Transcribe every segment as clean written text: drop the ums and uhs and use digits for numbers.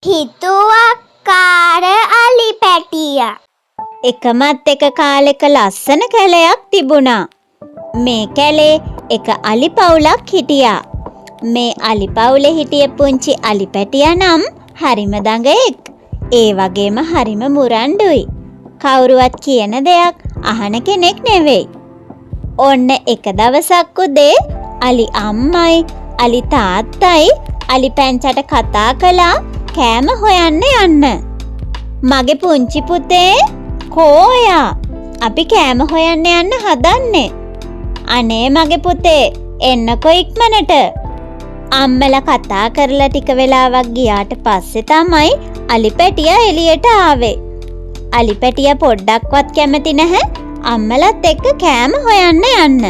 හිතුවක්කාර අලි පැටියා. එකමත් එක කාලෙක ලස්සන කැලයක් තිබුණා. මේ කැලේ එක අලි පවුලක් හිටියා. මේ අලි පවුලේ හිටිය පුංචි අලි පැටියා නම් හරිම දඟයෙක්. ඒ වගේම හරිම මුරණ්ඩුයි. කවුරුවත් කියන දෙයක් අහන කෙනෙක් නෙවෙයි. ඔන්න එක දවසක් උදේ අලි අම්මයි අලි තාත්තයි අලි පැංචට කතා කළා කෑම හොයන්න යන්න. මගේ පුංචි පුතේ කෝ ඔයා? අපි කෑම හොයන්න යන්න හදන්නේ. අනේ මගේ පුතේ එන්නකෝ ඉක්මනට. අම්මලා කතා කරලා ටික වෙලාවක් ගියාට පස්සේ තමයි අලි පැටියා එළියට ආවේ. අලි පැටියා පොඩ්ඩක්වත් කැමති නැහැ අම්මලත් එක්ක කෑම හොයන්න යන්න.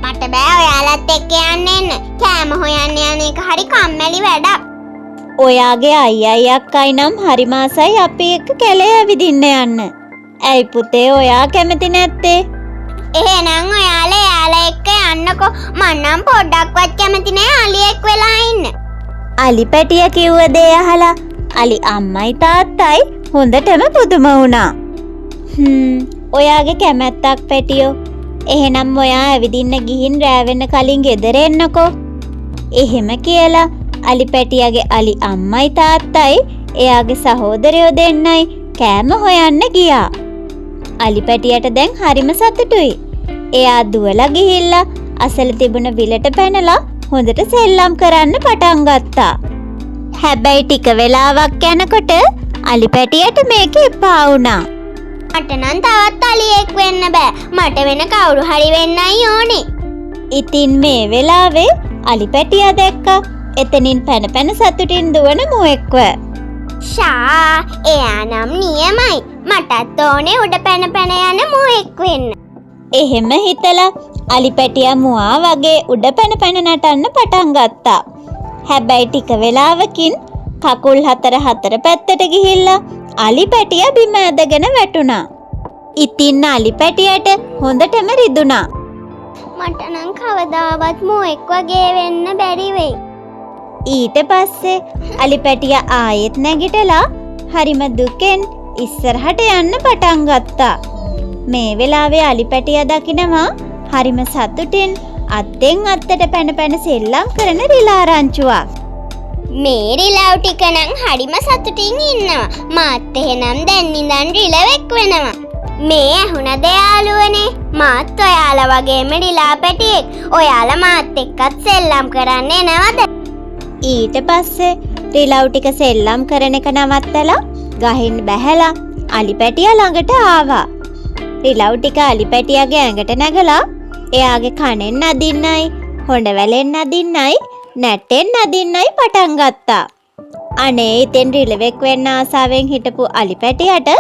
මට බෑ ඔයාලත් එක්ක යන්න එන්න. කෑම හොයන්න යන එක හරි කම්මැලි වැඩක්. ඔයාගේ අයියයි අක්කයි නම් හරිම ආසයි අපි එක්ක කැලේ ඇවිදින්න යන්න. ඇයි පුතේ ඔයා කැමති නැත්තේ? එහෙනම් ඔයාලා එක්ක යන්නකෝ. මං නම් පොඩ්ඩක්වත් කැමති නෑ අලියෙක් වෙලා ඉන්න. අලි පැටියා කිව්ව දේ අහලා අලි අම්මයි තාත්තයි හොඳටම පුදුම වුණා. ඔයාගේ කැමැත්තක් පැටියෝ. එහෙනම් ඔයා ඇවිදින්න ගිහින් රෑ වෙන්න කලින් ගෙදර එන්නකෝ. එහෙම කියලා අලි පැටියාගේ අලි අම්මයි තාත්තයි එයාගේ සහෝදරයෝ දෙන්නයි කෑම හොයන්න ගියා. අලි පැටියට දැන් හරිම සතුටුයි. එයා දුවලා ගිහිල්ලා අසල තිබුණ විලට පැනලා හොඳට සෙල්ලම් කරන්න පටන් ගත්තා. හැබැයි ටික වෙලාවක් යනකොට අලි පැටියට මේක එපා වුණා. මට නම් තවත් අලියෙක් වෙන්න බෑ. මට වෙන කවුරු හරි වෙන්නයි ඕනේ. ඉතින් මේ වෙලාවේ අලි පැටියා දැක්කා එතනින් පැන පැන සතුටින් දුවන මුවෙක්ව. ෂා එයා නම් නියමයි. මටත් ඕනේ උඩ පැන පැන යන මුවෙක් වෙන්න. එහෙම හිතලා අලි පැටියා මුවා වගේ උඩ පැන පැන නටන්න පටන් ගත්තා. හැබැයි ටික වෙලාවකින් කකුල් හතර පැත්තට ගිහිල්ලා අලි පැටියා බිම ඇදගෙන වැටුණා. ඉතින් අලි පැටියට හොඳටම රිදුණා. මට නම් කවදාවත් මුවෙක් වගේ වෙන්න බැරි වෙයි. ඊට පස්සේ අලි පැටියා ආයෙත් නැගිටලා හරිම දුකෙන් ඉස්සරහට යන්න පටන් ගත්තා. මේ වෙලාවේ අලි පැටියා දකිනවා හරිම සතුටින් අත්ෙන් අත්තට පැන පැන සෙල්ලම් කරන රිලා රංචුවක්. මේ රිලව් ටික නම් හරිම සතුටින් ඉන්නවා. මාත් එහෙනම් දැන් ඉඳන් රිලවෙක් වෙනවා. මේ ඇහුණද යාළුවනේ? මාත් ඔයාලා වගේම රිලා පැටියෙක්. ඔයාලා මාත් එක්කත් සෙල්ලම් කරන්න එනවද? ඊට පස්සේ රිලව් ටික සෙල්ලම් කරන එක නවත්තලා ගහින් බැහැලා අලි පැටියා ළඟට ආවා. රිලව් ටික අලි පැටියාගේ ඇඟට නැගලා එයාගේ කනෙන් නදින්නයි හොඬ වැලෙන් නදින්නයි නැටෙන් නදින්නයි පටන් ගත්තා. අනේ ඉතින් රිලවෙක් වෙන්න ආසාවෙන් හිටපු අලි පැටියට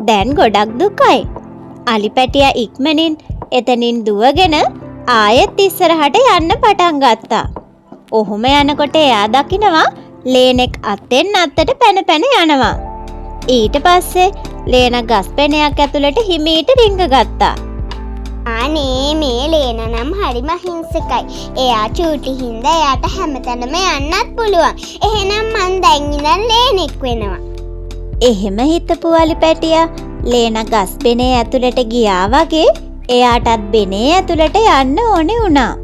දැන් ගොඩක් දුකයි. අලි පැටියා ඉක්මනින් එතනින් දුවගෙන ආයෙත් ඉස්සරහට යන්න පටන් ගත්තා. ඔහොම යනකොට එයා දකිනවා ලේනෙක් අත්ෙන් අත්තට පැන පැන යනවා. ඊට පස්සේ ලේන ගස් පෙනයක් ඇතුළට හිමීට රිංග ගත්තා. අනේ මේ ලේන නම් හරිම හිංසකයි. එයා චූටි හින්දා එයාට හැමතැනම යන්නත් පුළුවන්. එහෙනම් මං දැන් ඉඳන් ලේනෙක් වෙනවා. එහෙම හිතපු අලි පැටියා ලේන ගස් බෙනේ ඇතුළට ගියා වගේ එයාටත් බෙනේ ඇතුළට යන්න ඕනේ වුණා.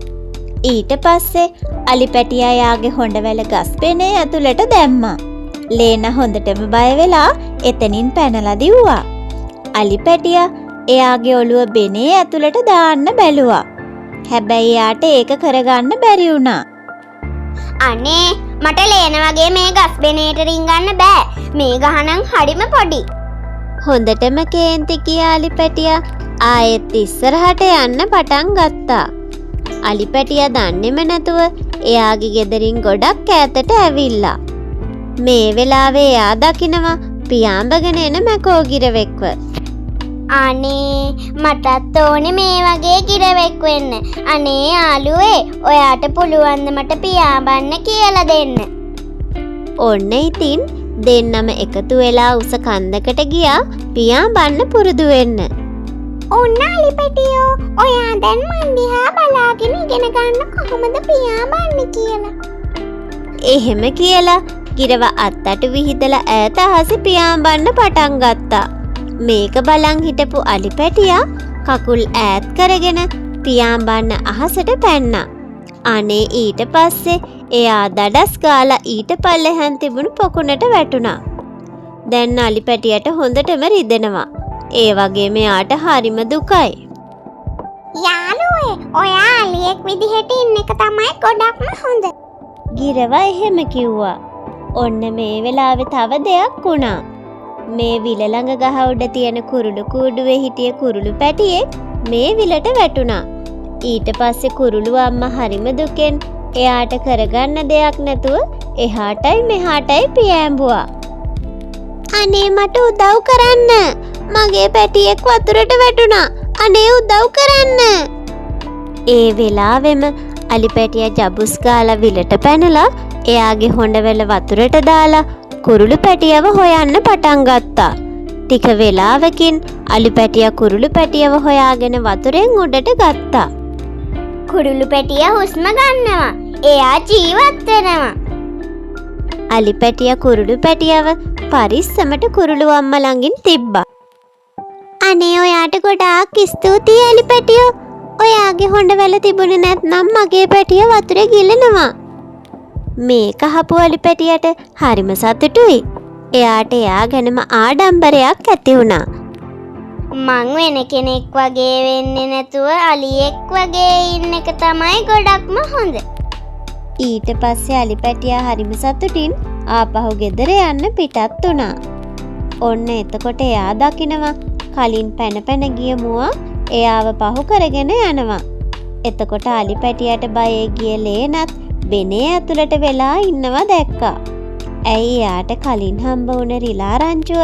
ඊට පස්සේ අලි පැටියා යාගේ හොඬවැල ගස් බෙනේ ඇතුළට දැම්මා. ලේන හොඳටම බය වෙලා එතනින් පැනලා දිව්වා. අලි පැටියා එයාගේ ඔළුව බෙනේ ඇතුළට දාන්න බැලුවා. හැබැයි එයාට ඒක කරගන්න බැරි වුණා. අනේ මට ලේන වගේ මේ ගස් බෙනේට රිංගන්න බෑ. මේ ගහනම් හරිම පොඩි. හොඳටම කේන්ති කියා අලි පැටියා ආයෙත් ඉස්සරහට යන්න පටන් ගත්තා. අලි පැටියා දන්නේම නැතුව එයාගේ ගෙදරින් ගොඩක් ඈතට ඇවිල්ලා. මේ වෙලාවේ එයා දකිනවා පියාඹගෙන එන මැකෝ ගිරවෙක්ව. අනේ මටත් ඕනේ මේ වගේ ගිරවෙක් වෙන්න. අනේ යාළුවේ ඔයාට පුළුවන් ද මට පියාඹන්න කියලා දෙන්න? ඔන්න ඉතින් දෙන්නම එකතු වෙලා උස කන්දකට ගියා පියාඹන්න පුරුදු වෙන්න. ඔන්න අලි පැටියෝ ඔයා දැන් මන් දිහා බලාගෙන ඉගෙන ගන්න කොහොමද පියාඹන්නේ කියලා. එහෙම කියලා ගිරව අත්තට විහිදලා ඈත අහසේ පියාඹන්න පටන් ගත්තා. මේක බලන් හිටපු අලි පැටියා කකුල් ඈත් කරගෙන පියාඹන්න අහසට පැන්නා. අනේ ඊට පස්සේ එයා දඩස් ගාලා ඊට පල්ලෙහාන් තිබුණු පොකුණට වැටුණා. දැන් අලි පැටියට හොඳටම රිදෙනවා. ඒ වගේම එයාට හරිම දුකයි. යාළුවේ ඔයා අලියෙක් විදිහට ඉන්න එක තමයි ගොඩක්ම හොඳ. ගිරව එහෙම කිව්වා. ඔන්න මේ වෙලාවේ තව දෙයක් වුණා. මේ විල ළඟ ගහ උඩ තියෙන කුරුළු කූඩුවේ හිටිය කුරුළු පැටියෙක් මේ විලට වැටුණා. ඊට පස්සේ කුරුළු අම්මා හරිම දුකෙන් එයාට කරගන්න දෙයක් නැතුව එහාටයි මෙහාටයි පියෑඹුවා. අනේ මට උදව් කරන්න. මගේ පැටියෙක් වතුරට වැටුණා. අනේ උදව් කරන්න. ඒ වෙලාවෙම අලි පැටියා ජබුස් ගාලා විලට පැනලා එයාගේ හොඬවැල වතුරට දාලා කුරුළු පැටියව හොයන්න පටන් ගත්තා. ටික වෙලාවකින් අලි පැටියා කුරුළු පැටියව හොයාගෙන වතුරෙන් උඩට ගත්තා. කුරුළු පැටියා හුස්ම ගන්නවා. එයා ජීවත් වෙනවා. අලි පැටියා කුරුළු පැටියව පරිස්සමට කුරුළු අම්මා ළඟින් තිබ්බා. අනේ ඔයාට ගොඩාක් ස්තුතියි අලි පැටියෝ. ඔයාගේ හොඬවැල තිබුණේ නැත්නම් මගේ පැටිය වතුරේ ගිලනවා. මේක අහපු අලි පැටියට හරිම සතුටුයි. එයාට එයා ගැනම ආඩම්බරයක් ඇති වුණා. මං වෙන කෙනෙක් වගේ වෙන්නේ නැතුව අලියෙක් වගේ ඉන්න එක තමයි ගොඩක්ම හොඳ. ඊට පස්සේ අලි පැටියා හරිම සතුටින් ආපහු ගෙදර යන්න පිටත් වුණා. ඔන්න එතකොට එයා දකිනවා කලින් පැන ගිය මුවා එයාව පහු කරගෙන යනවා. එතකොට අලි පැටියට බයේ ගිය ලේනත් බෙනේ ඇතුළට වෙලා ඉන්නවා දැක්කා. ඇයි එයාට කලින් හම්බ වුණ රිලා රංචුව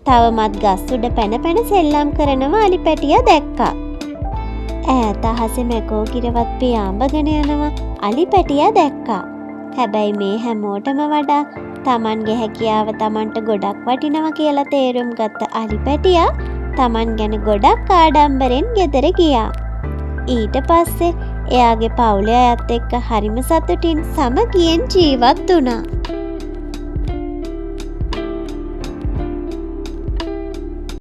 තවමත් ගස් උඩ පැන සෙල්ලම් කරනවා අලි පැටියා දැක්කා. ඈත අහසේ මැකෝ කිරවත් පියාඹගෙන යනවා අලි පැටියා දැක්කා. හැබැයි මේ හැමෝටම වඩා Tamanගේ හැකියාව Tamanට ගොඩක් වටිනවා කියලා තේරුම් ගත්ත අලි පැටියා Taman ගැන ගොඩක් ආඩම්බරෙන් ගෙදර ගියා. ඊට පස්සේ එයාගේ පවුලේ අයත් එක්ක හරිම සතුටින් සමගියෙන් ජීවත් වුණා.